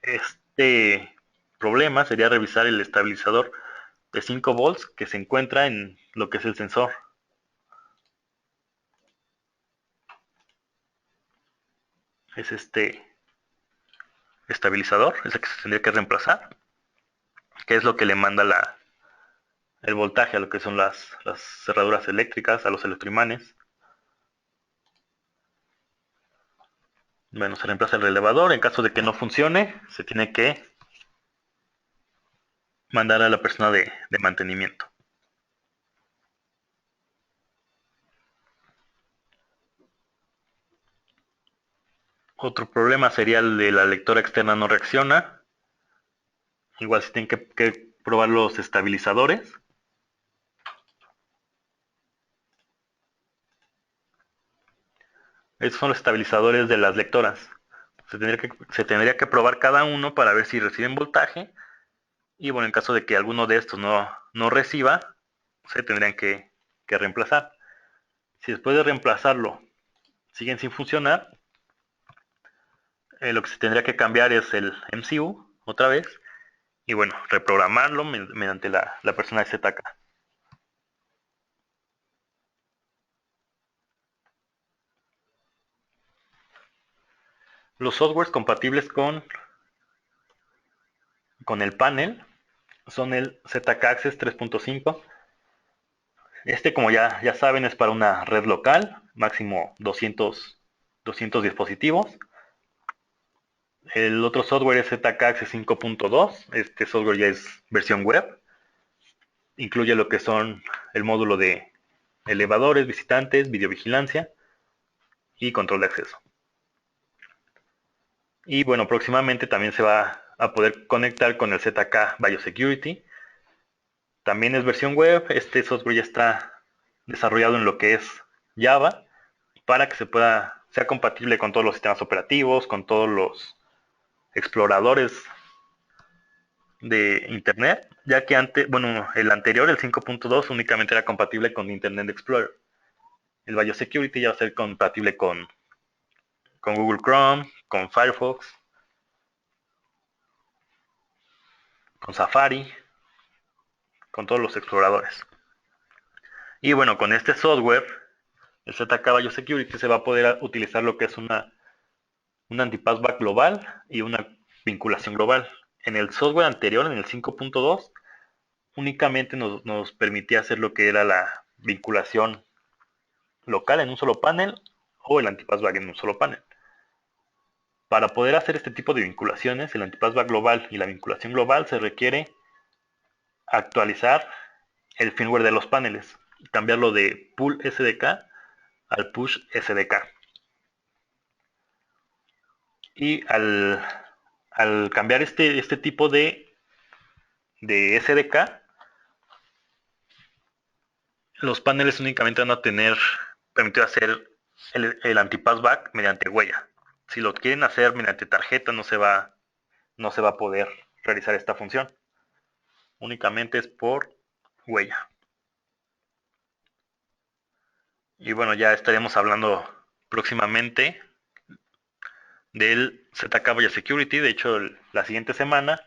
este problema sería revisar el estabilizador de 5 volts que se encuentra en lo que es el sensor. Es este estabilizador, es el que se tendría que reemplazar, que es lo que le manda el voltaje a lo que son las cerraduras eléctricas, a los electroimanes. Bueno, se reemplaza el relevador. En caso de que no funcione, se tiene que mandar a la persona de mantenimiento. Otro problema sería el de la lectora externa no reacciona. Igual se tienen que probar los estabilizadores. Estos son los estabilizadores de las lectoras. Se tendría que probar cada uno para ver si reciben voltaje. Y bueno, en caso de que alguno de estos no reciba, se tendrían que reemplazar. Si después de reemplazarlo siguen sin funcionar, lo que se tendría que cambiar es el MCU otra vez. Y bueno, reprogramarlo mediante la persona de ZK. Los softwares compatibles con el panel son el ZK Access 3.5. Este, como ya saben, es para una red local, máximo 200 dispositivos. El otro software es ZK Access 5.2. Este software ya es versión web. Incluye lo que son el módulo de elevadores, visitantes, videovigilancia y control de acceso. Y bueno, próximamente también se va a poder conectar con el ZK Biosecurity. También es versión web. Este software ya está desarrollado en lo que es Java para que sea compatible con todos los sistemas operativos, con todos los exploradores de Internet, ya que antes, bueno, el anterior, el 5.2, únicamente era compatible con Internet Explorer. El Biosecurity ya va a ser compatible con Google Chrome, con Firefox, con Safari, con todos los exploradores. Y bueno, con este software, el ZK Biosecurity, se va a poder utilizar lo que es un anti-passback global y una vinculación global. En el software anterior, en el 5.2, únicamente nos permitía hacer lo que era la vinculación local en un solo panel o el anti-passback en un solo panel. Para poder hacer este tipo de vinculaciones, el anti-passback global y la vinculación global, se requiere actualizar el firmware de los paneles, cambiarlo de pull SDK al push SDK. Y al cambiar este tipo de SDK, los paneles únicamente van a tener permitido hacer el anti-passback mediante huella. Si lo quieren hacer mediante tarjeta, no se va a poder realizar esta función. Únicamente es por huella. Y bueno, ya estaremos hablando próximamente del ZK Biosecurity. De hecho, la siguiente semana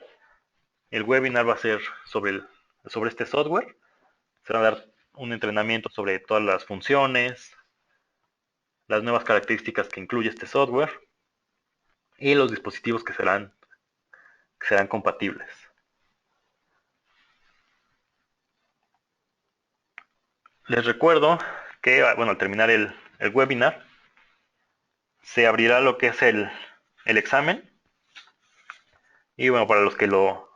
el webinar va a ser sobre este software. Se va a dar un entrenamiento sobre todas las funciones, las nuevas características que incluye este software y los dispositivos que serán compatibles. Les recuerdo que, bueno, al terminar el webinar, se abrirá lo que es el examen. Y bueno, para los que lo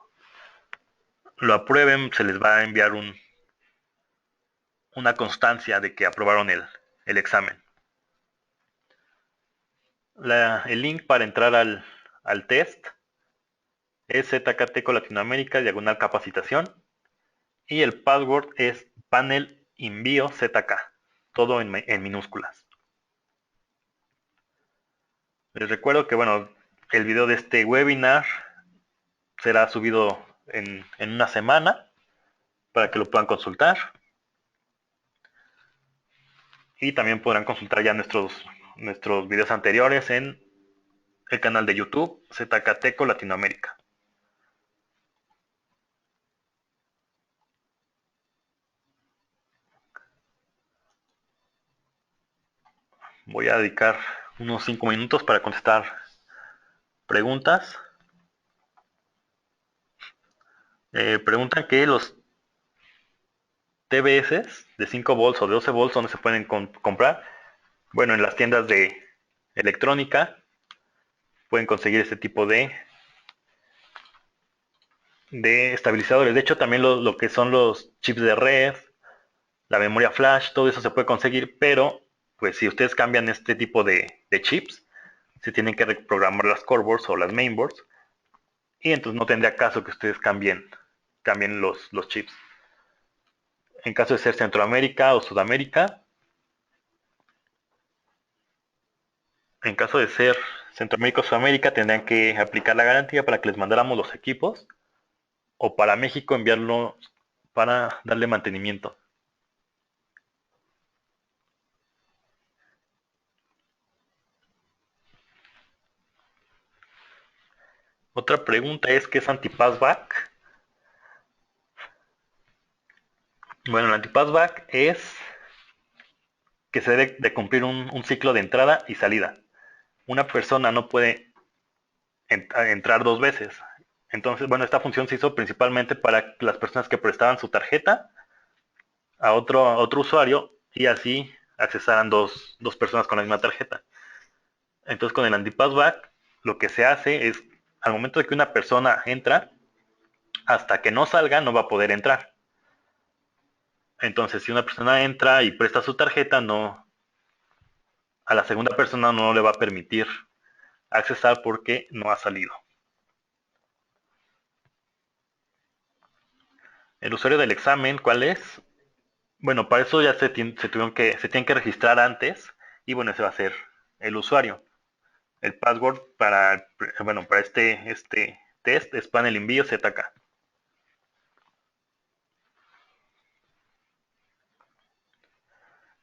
aprueben, se les va a enviar una constancia de que aprobaron el examen. El link para entrar al test es ZKTeco Latinoamérica, diagonal capacitación. Y el password es panel envío ZK, todo en minúsculas. Les recuerdo que, bueno, el video de este webinar será subido en una semana para que lo puedan consultar. Y también podrán consultar ya nuestros videos anteriores en el canal de YouTube Zacatelco Latinoamérica. Voy a dedicar unos 5 minutos para contestar preguntas. Preguntan que los TBS de 5 volts o de 12 volts, ¿dónde se pueden comprar? Bueno, en las tiendas de electrónica pueden conseguir este tipo de estabilizadores. De hecho, también lo que son los chips de red, la memoria flash, todo eso se puede conseguir, pero pues si ustedes cambian este tipo de chips, se tienen que reprogramar las core boards o las mainboards, y entonces no tendría caso que ustedes cambien los chips. En caso de ser Centroamérica o Sudamérica, en caso de ser Centroamérica o Sudamérica, tendrían que aplicar la garantía para que les mandáramos los equipos, o para México enviarlo para darle mantenimiento. Otra pregunta es, ¿qué es anti-passback? Bueno, el anti-passback es que se debe de cumplir un ciclo de entrada y salida. Una persona no puede entrar dos veces. Entonces, bueno, esta función se hizo principalmente para las personas que prestaban su tarjeta a otro usuario y así accesaran dos personas con la misma tarjeta. Entonces, con el anti-passback, lo que se hace es, al momento de que una persona entra, hasta que no salga, no va a poder entrar. Entonces, si una persona entra y presta su tarjeta, no, a la segunda persona no le va a permitir accesar porque no ha salido. El usuario del examen, ¿cuál es? Bueno, para eso ya se tienen que registrar antes y bueno, ese va a ser el usuario. El password para este test es panel envío ZK.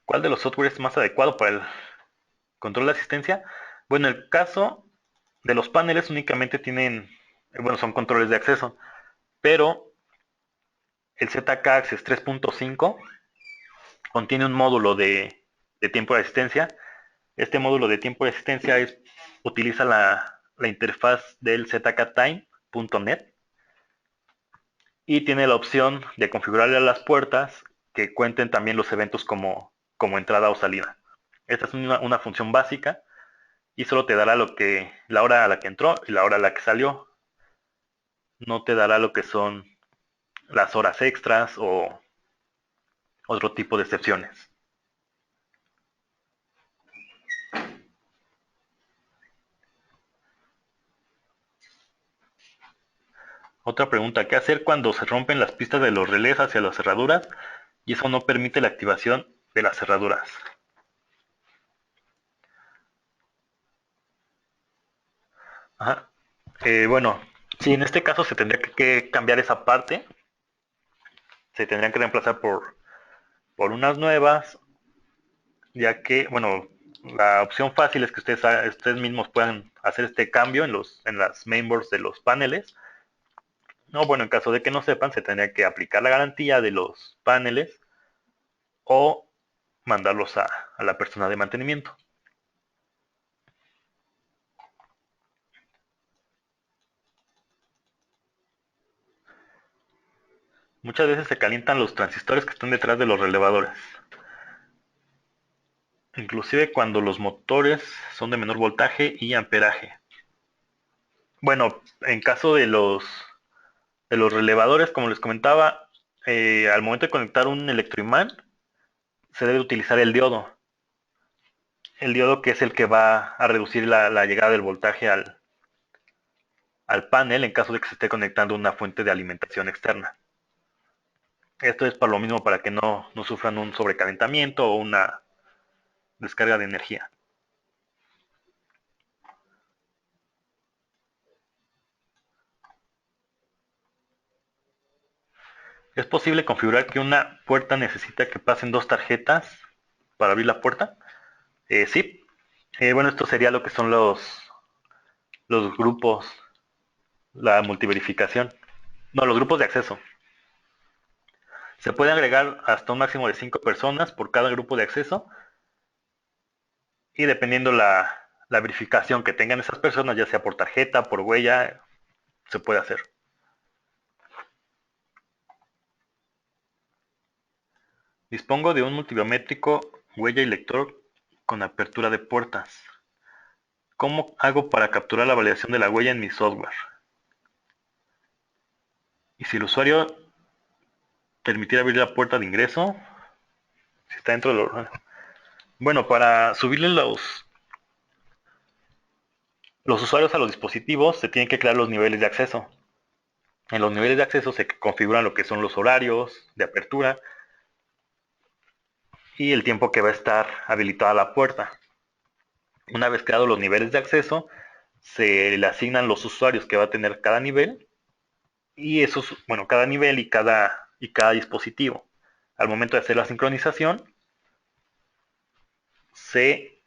¿Cuál de los softwares es más adecuado para el control de asistencia? Bueno, el caso de los paneles únicamente son controles de acceso, pero el ZK Access 3.5 contiene un módulo de tiempo de asistencia. Este módulo de tiempo de asistencia utiliza la interfaz del zktime.net y tiene la opción de configurarle a las puertas que cuenten también los eventos como entrada o salida. Esta es una función básica y solo te dará la hora a la que entró y la hora a la que salió. No te dará lo que son las horas extras o otro tipo de excepciones. Otra pregunta, ¿qué hacer cuando se rompen las pistas de los relés hacia las cerraduras y eso no permite la activación de las cerraduras? Ajá. Bueno, sí, en este caso se tendría que cambiar esa parte, se tendrían que reemplazar por unas nuevas, ya que, bueno, la opción fácil es que ustedes mismos puedan hacer este cambio en las mainboards de los paneles. No, bueno, en caso de que no sepan, se tendría que aplicar la garantía de los paneles o mandarlos a la persona de mantenimiento. Muchas veces se calientan los transistores que están detrás de los relevadores, inclusive cuando los motores son de menor voltaje y amperaje. Bueno, en caso de los relevadores, como les comentaba, al momento de conectar un electroimán, se debe utilizar el diodo. El diodo que es el que va a reducir la llegada del voltaje al panel en caso de que se esté conectando una fuente de alimentación externa. Esto es para lo mismo, para que no sufran un sobrecalentamiento o una descarga de energía. Es posible configurar que una puerta necesita que pasen dos tarjetas. para abrir la puerta. Sí. Bueno, esto sería lo que son los grupos, la multiverificación. No, los grupos de acceso. Se puede agregar hasta un máximo de 5 personas por cada grupo de acceso y dependiendo la verificación que tengan esas personas, ya sea por tarjeta, por huella, se puede hacer. Dispongo de un multibiométrico huella y lector con apertura de puertas. ¿Cómo hago para capturar la validación de la huella en mi software? Y si el usuario permitiera abrir la puerta de ingreso, si está dentro de lo... Bueno, para subirle los usuarios a los dispositivos se tienen que crear los niveles de acceso. En los niveles de acceso se configuran lo que son los horarios de apertura y el tiempo que va a estar habilitada la puerta. Una vez creados los niveles de acceso, se le asignan los usuarios que va a tener cada nivel y esos, bueno, cada nivel y cada dispositivo. Al momento de hacer la sincronización, se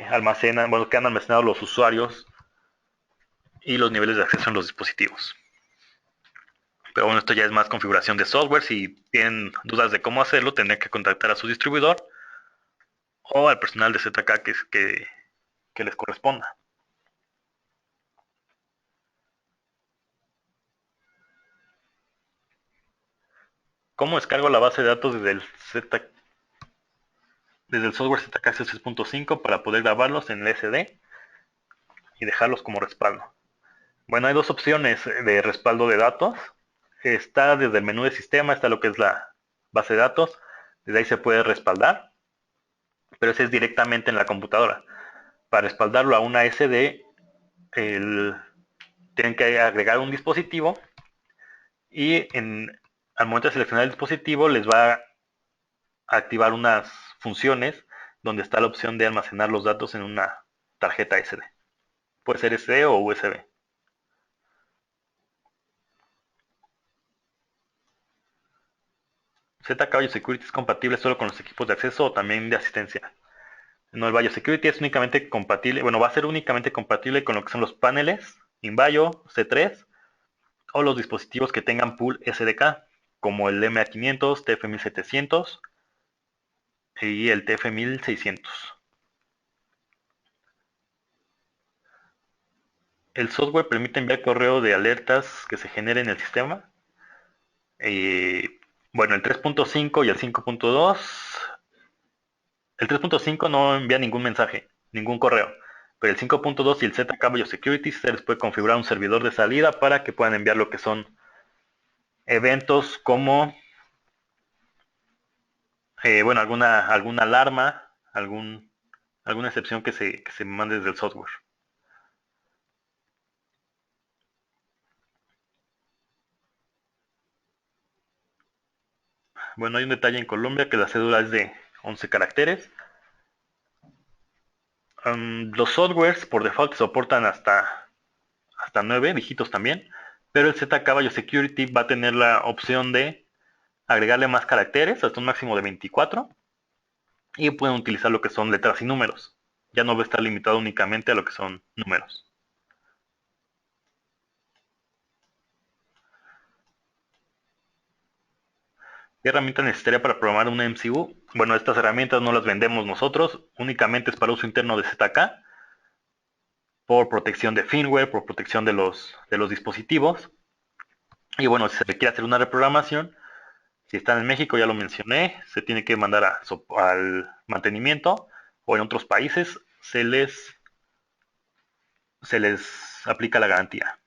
almacenan, bueno, quedan almacenados los usuarios y los niveles de acceso en los dispositivos. Pero bueno, esto ya es más configuración de software. Si tienen dudas de cómo hacerlo, tendrán que contactar a su distribuidor o al personal de ZK que les corresponda. ¿Cómo descargo la base de datos desde el software ZK 3.5 para poder grabarlos en el SD y dejarlos como respaldo? Bueno, hay dos opciones de respaldo de datos. Está desde el menú de sistema, está lo que es la base de datos. Desde ahí se puede respaldar, pero ese es directamente en la computadora. Para respaldarlo a una SD, tienen que agregar un dispositivo y al momento de seleccionar el dispositivo les va a activar unas funciones donde está la opción de almacenar los datos en una tarjeta SD. Puede ser SD o USB. ZK Biosecurity es compatible solo con los equipos de acceso o también de asistencia. No, el Biosecurity es únicamente compatible, bueno, va a ser únicamente compatible con lo que son los paneles Invayo, C3 o los dispositivos que tengan pool SDK, como el MA500, TF1700 y el TF1600. El software permite enviar correo de alertas que se generen en el sistema. Bueno, el 3.5 y el 5.2. El 3.5 no envía ningún mensaje, ningún correo. Pero el 5.2 y el ZK Biosecurity se les puede configurar un servidor de salida para que puedan enviar lo que son eventos como, bueno, alguna alarma, alguna excepción que se mande desde el software. Bueno, hay un detalle en Colombia que la cédula es de 11 caracteres. Los softwares por default soportan hasta 9 dígitos también, pero el ZK Biosecurity va a tener la opción de agregarle más caracteres, hasta un máximo de 24, y pueden utilizar lo que son letras y números. Ya no va a estar limitado únicamente a lo que son números. ¿Qué herramienta necesitaría para programar una MCU? Bueno, estas herramientas no las vendemos nosotros, únicamente es para uso interno de ZK, por protección de firmware, por protección de los dispositivos. Y bueno, si se requiere hacer una reprogramación, si están en México, ya lo mencioné, se tiene que mandar al mantenimiento, o en otros países se les aplica la garantía.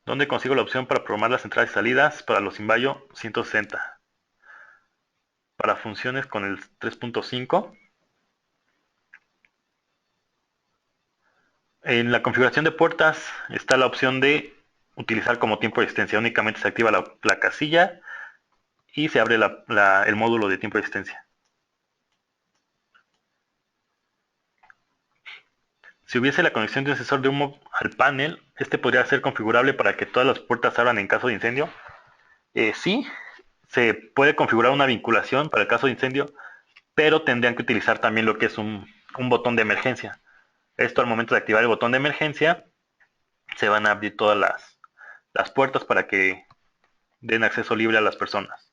¿Dónde consigo la opción para programar las entradas y salidas para los Invayo 160? Para funciones con el 3.5. En la configuración de puertas está la opción de utilizar como tiempo de existencia. Únicamente se activa la casilla y se abre el módulo de tiempo de existencia. Si hubiese la conexión de un sensor de humo al panel, este podría ser configurable para que todas las puertas abran en caso de incendio. Sí, se puede configurar una vinculación para el caso de incendio, pero tendrían que utilizar también lo que es un botón de emergencia. Esto, al momento de activar el botón de emergencia, se van a abrir todas las puertas para que den acceso libre a las personas.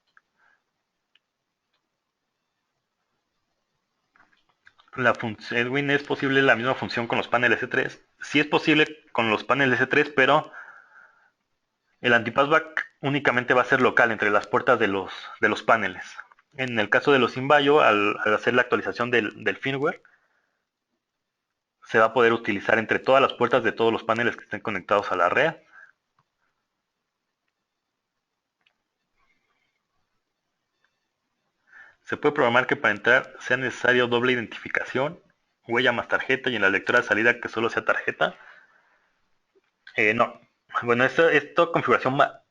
Edwin, ¿es posible la misma función con los paneles S3? Sí es posible con los paneles S3, pero el anti-passback únicamente va a ser local entre las puertas de los paneles. En el caso de los Invayo, al hacer la actualización del firmware, se va a poder utilizar entre todas las puertas de todos los paneles que estén conectados a la red. Se puede programar que para entrar sea necesario doble identificación, huella más tarjeta, y en la lectura de salida que solo sea tarjeta. No. Bueno, esta configuración va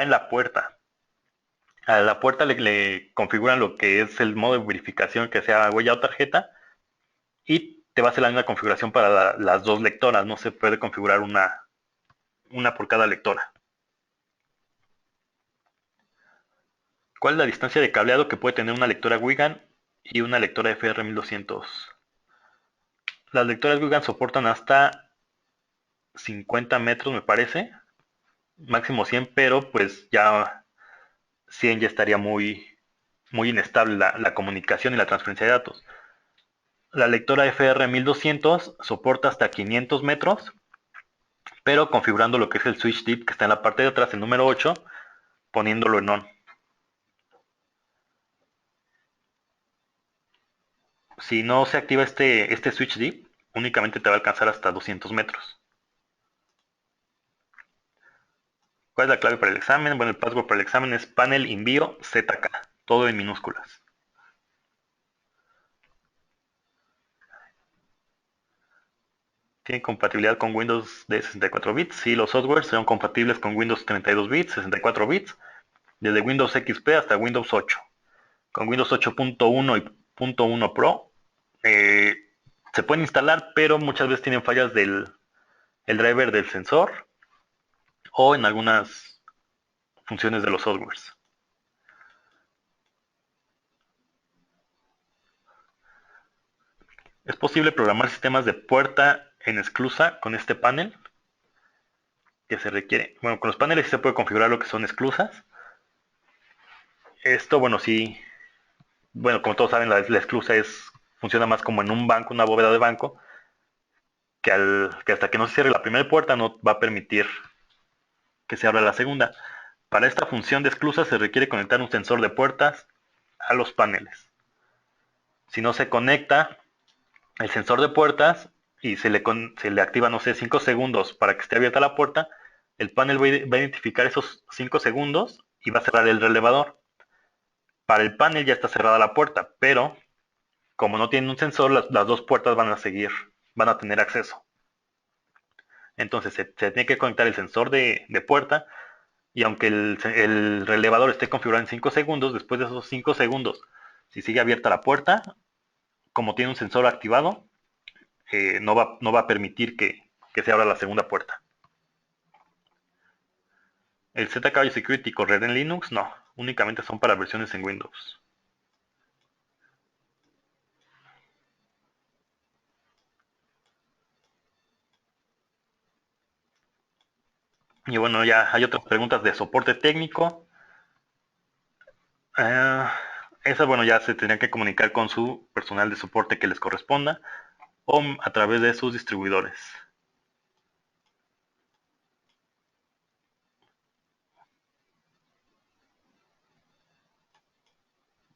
en la puerta. A la puerta le configuran lo que es el modo de verificación, que sea huella o tarjeta, y te va a hacer la misma configuración para las dos lectoras. No se puede configurar una por cada lectora. ¿Cuál es la distancia de cableado que puede tener una lectora Wigan y una lectora FR1200? Las lectoras Wigan soportan hasta 50 metros, me parece, máximo 100, pero pues ya 100 ya estaría muy inestable la comunicación y la transferencia de datos. La lectora FR1200 soporta hasta 500 metros, pero configurando lo que es el switch tip que está en la parte de atrás, el número 8, poniéndolo en on. Si no se activa este switch dip, únicamente te va a alcanzar hasta 200 metros. ¿Cuál es la clave para el examen? Bueno, el password para el examen es panel envío ZK, todo en minúsculas. ¿Tiene compatibilidad con Windows de 64 bits? Sí, los softwares son compatibles con Windows 32 bits, 64 bits, desde Windows XP hasta Windows 8. Con Windows 8.1 y .1 Pro eh, se pueden instalar, pero muchas veces tienen fallas del el driver del sensor o en algunas funciones de los softwares. ¿Es posible programar sistemas de puerta en esclusa con este panel que se requiere? Bueno, con los paneles sí se puede configurar lo que son esclusas. Esto, bueno, sí, bueno, como todos saben, la esclusa funciona más como en un banco, una bóveda de banco, que hasta que no se cierre la primera puerta no va a permitir que se abra la segunda. Para esta función de esclusa se requiere conectar un sensor de puertas a los paneles. Si no se conecta el sensor de puertas y se le activa, no sé, 5 segundos para que esté abierta la puerta, el panel va a identificar esos 5 segundos y va a cerrar el relevador. Para el panel ya está cerrada la puerta, pero como no tiene un sensor, las dos puertas van a tener acceso. Entonces se tiene que conectar el sensor de puerta, y aunque el relevador esté configurado en 5 segundos, después de esos 5 segundos, si sigue abierta la puerta, como tiene un sensor activado, no va a permitir que se abra la segunda puerta. ¿El ZK Security correr en Linux? No, únicamente son para versiones en Windows. Y bueno, ya hay otras preguntas de soporte técnico. Esas, bueno, ya se tendrían que comunicar con su personal de soporte que les corresponda o a través de sus distribuidores.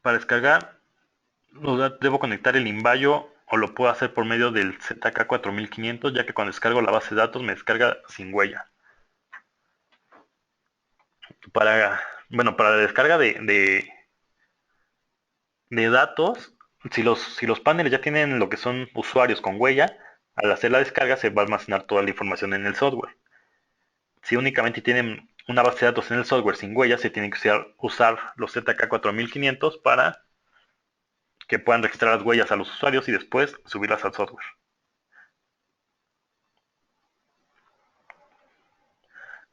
Para descargar, debo conectar el Invayo o lo puedo hacer por medio del ZK4500, ya que cuando descargo la base de datos me descarga sin huella. Para la descarga de datos, si los paneles ya tienen lo que son usuarios con huella, al hacer la descarga se va a almacenar toda la información en el software. Si únicamente tienen una base de datos en el software sin huella, se tienen que usar los ZK4500 para que puedan registrar las huellas a los usuarios y después subirlas al software.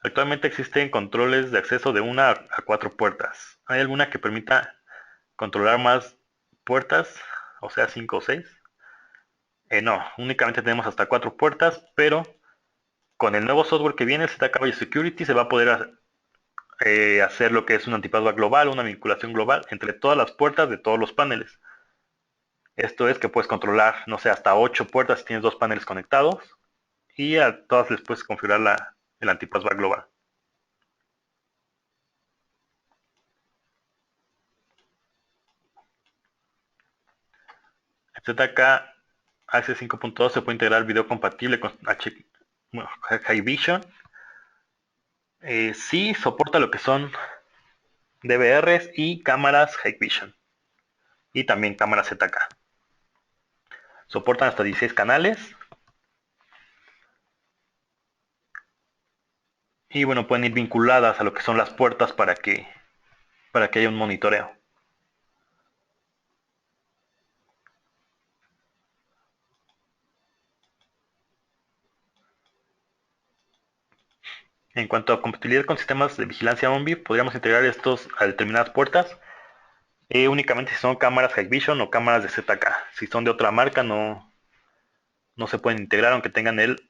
Actualmente existen controles de acceso de 1 a 4 puertas. ¿Hay alguna que permita controlar más puertas? O sea, 5 o 6. No, únicamente tenemos hasta 4 puertas, pero con el nuevo software que viene, el ZK Biosecurity, se va a poder hacer lo que es un antipassword global, una vinculación global entre todas las puertas de todos los paneles. Esto es que puedes controlar, no sé, hasta 8 puertas si tienes 2 paneles conectados, y a todas les puedes configurar el antipassword global. El ZK Access 5.2 se puede integrar video compatible con Hikvision. Sí, soporta lo que son DVRs y cámaras Hikvision. Y también cámaras ZK. Soportan hasta 16 canales. Y bueno, pueden ir vinculadas a lo que son las puertas para que haya un monitoreo. En cuanto a compatibilidad con sistemas de vigilancia OMBI, podríamos integrar estos a determinadas puertas. Únicamente si son cámaras Hikvision o cámaras de ZK. Si son de otra marca no se pueden integrar aunque tengan el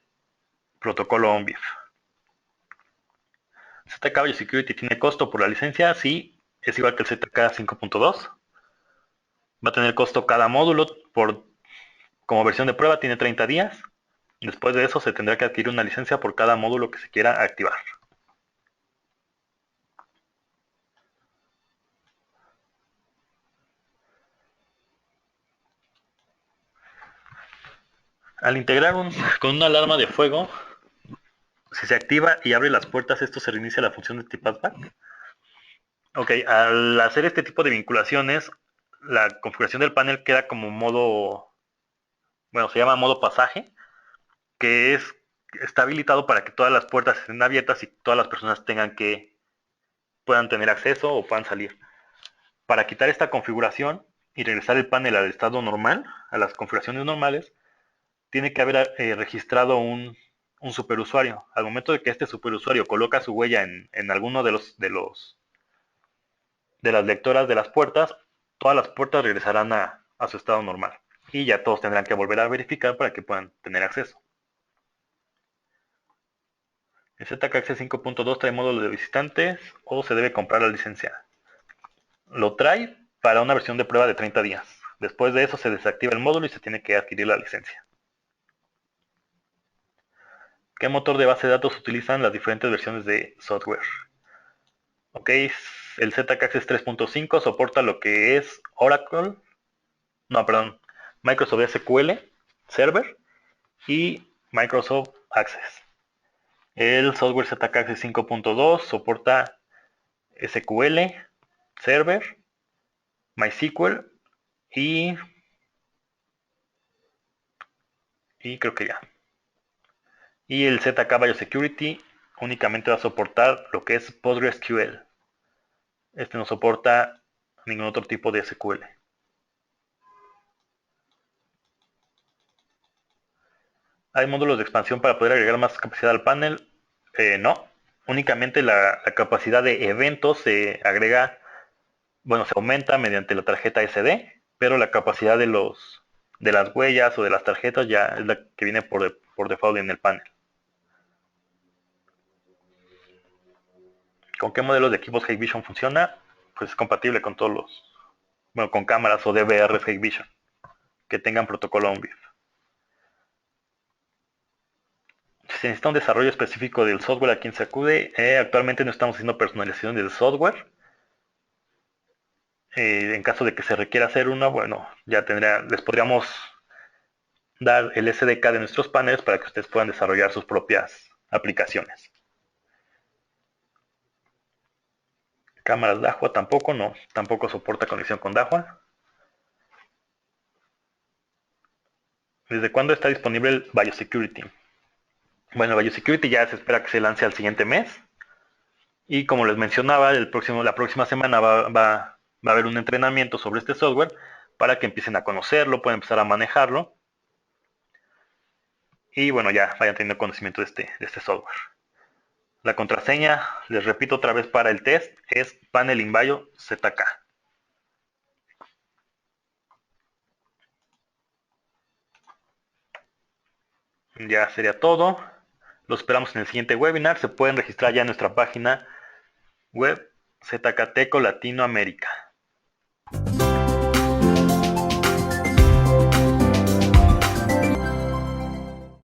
protocolo OMBIF. ZK Biosecurity tiene costo por la licencia, sí, es igual que el ZK 5.2. Va a tener costo cada módulo como versión de prueba, tiene 30 días. Después de eso se tendrá que adquirir una licencia por cada módulo que se quiera activar. Al integrar con una alarma de fuego, si se activa y abre las puertas, esto se reinicia la función de TipAdback. Ok, al hacer este tipo de vinculaciones, la configuración del panel queda como modo, bueno, se llama modo pasaje, que está habilitado para que todas las puertas estén abiertas y todas las personas puedan tener acceso o puedan salir. Para quitar esta configuración y regresar el panel al estado normal, a las configuraciones normales, tiene que haber registrado un superusuario. Al momento de que este superusuario coloca su huella en alguno de las lectoras de las puertas, todas las puertas regresarán a su estado normal. Y ya todos tendrán que volver a verificar para que puedan tener acceso. El ZKX 5.2 trae módulo de visitantes o se debe comprar la licencia. Lo trae para una versión de prueba de 30 días. Después de eso se desactiva el módulo y se tiene que adquirir la licencia. ¿Qué motor de base de datos utilizan las diferentes versiones de software? Ok, el ZKaccess 3.5 soporta lo que es Oracle, no, perdón, Microsoft SQL Server y Microsoft Access. El software ZKaccess 5.2 soporta SQL Server, MySQL y creo que ya. Y el ZK Biosecurity únicamente va a soportar lo que es PostgreSQL. Este no soporta ningún otro tipo de SQL. ¿Hay módulos de expansión para poder agregar más capacidad al panel? No. Únicamente la capacidad de eventos se agrega, bueno, se aumenta mediante la tarjeta SD, pero la capacidad de las huellas o de las tarjetas ya es la que viene por default en el panel. ¿Con qué modelos de equipos Hikvision funciona? Pues es compatible con con cámaras o DVRs Hikvision que tengan protocolo OMBIF. Si se necesita un desarrollo específico del software a quien se acude, actualmente no estamos haciendo personalización del software. En caso de que se requiera hacer una, bueno, les podríamos dar el SDK de nuestros paneles para que ustedes puedan desarrollar sus propias aplicaciones. Cámaras Dahua tampoco, no, tampoco soporta conexión con Dahua. ¿Desde cuándo está disponible el Biosecurity? Bueno, el Biosecurity ya se espera que se lance al siguiente mes. Y como les mencionaba, la próxima semana va a haber un entrenamiento sobre este software para que empiecen a conocerlo, puedan empezar a manejarlo. Y bueno, ya vayan teniendo conocimiento de este software. La contraseña, les repito otra vez para el test, es Panel Invayo ZK. Ya sería todo. Los esperamos en el siguiente webinar. Se pueden registrar ya en nuestra página web ZKTeco Latinoamérica.